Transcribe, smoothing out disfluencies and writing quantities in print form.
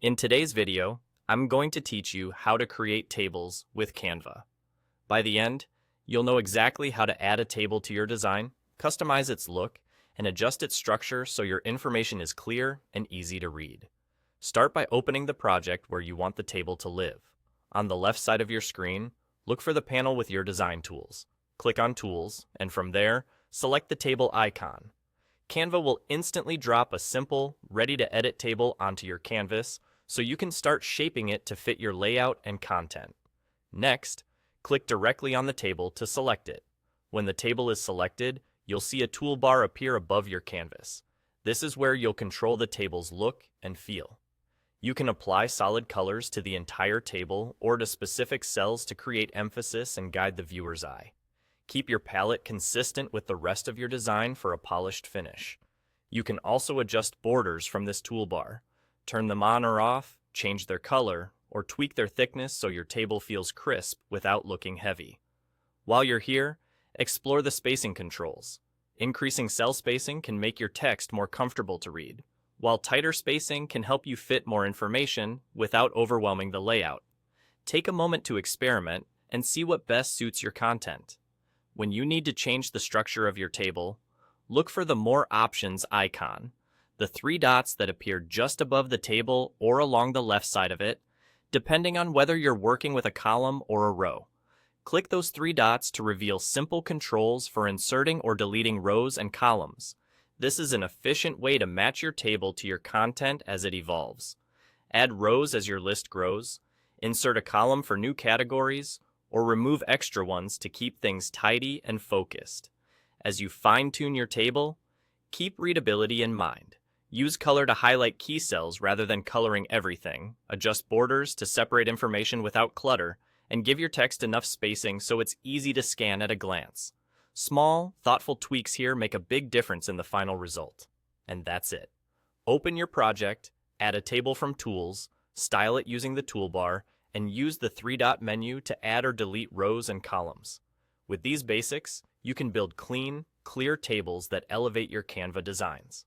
In today's video, I'm going to teach you how to create tables with Canva. By the end, you'll know exactly how to add a table to your design, customize its look, and adjust its structure so your information is clear and easy to read. Start by opening the project where you want the table to live. On the left side of your screen, look for the panel with your design tools. Click on Tools, and from there, select the table icon. Canva will instantly drop a simple, ready-to-edit table onto your canvas so you can start shaping it to fit your layout and content. Next, click directly on the table to select it. When the table is selected, you'll see a toolbar appear above your canvas. This is where you'll control the table's look and feel. You can apply solid colors to the entire table or to specific cells to create emphasis and guide the viewer's eye. Keep your palette consistent with the rest of your design for a polished finish. You can also adjust borders from this toolbar. Turn them on or off, change their color, or tweak their thickness so your table feels crisp without looking heavy. While you're here, explore the spacing controls. Increasing cell spacing can make your text more comfortable to read, while tighter spacing can help you fit more information without overwhelming the layout. Take a moment to experiment and see what best suits your content. When you need to change the structure of your table, look for the More Options icon, the three dots that appear just above the table or along the left side of it, depending on whether you're working with a column or a row. Click those three dots to reveal simple controls for inserting or deleting rows and columns. This is an efficient way to match your table to your content as it evolves. Add rows as your list grows, insert a column for new categories, or remove extra ones to keep things tidy and focused. As you fine-tune your table, keep readability in mind. Use color to highlight key cells rather than coloring everything. Adjust borders to separate information without clutter, and give your text enough spacing so it's easy to scan at a glance. Small, thoughtful tweaks here make a big difference in the final result. And that's it. Open your project, add a table from Tools, style it using the toolbar, and use the three-dot menu to add or delete rows and columns. With these basics, you can build clean, clear tables that elevate your Canva designs.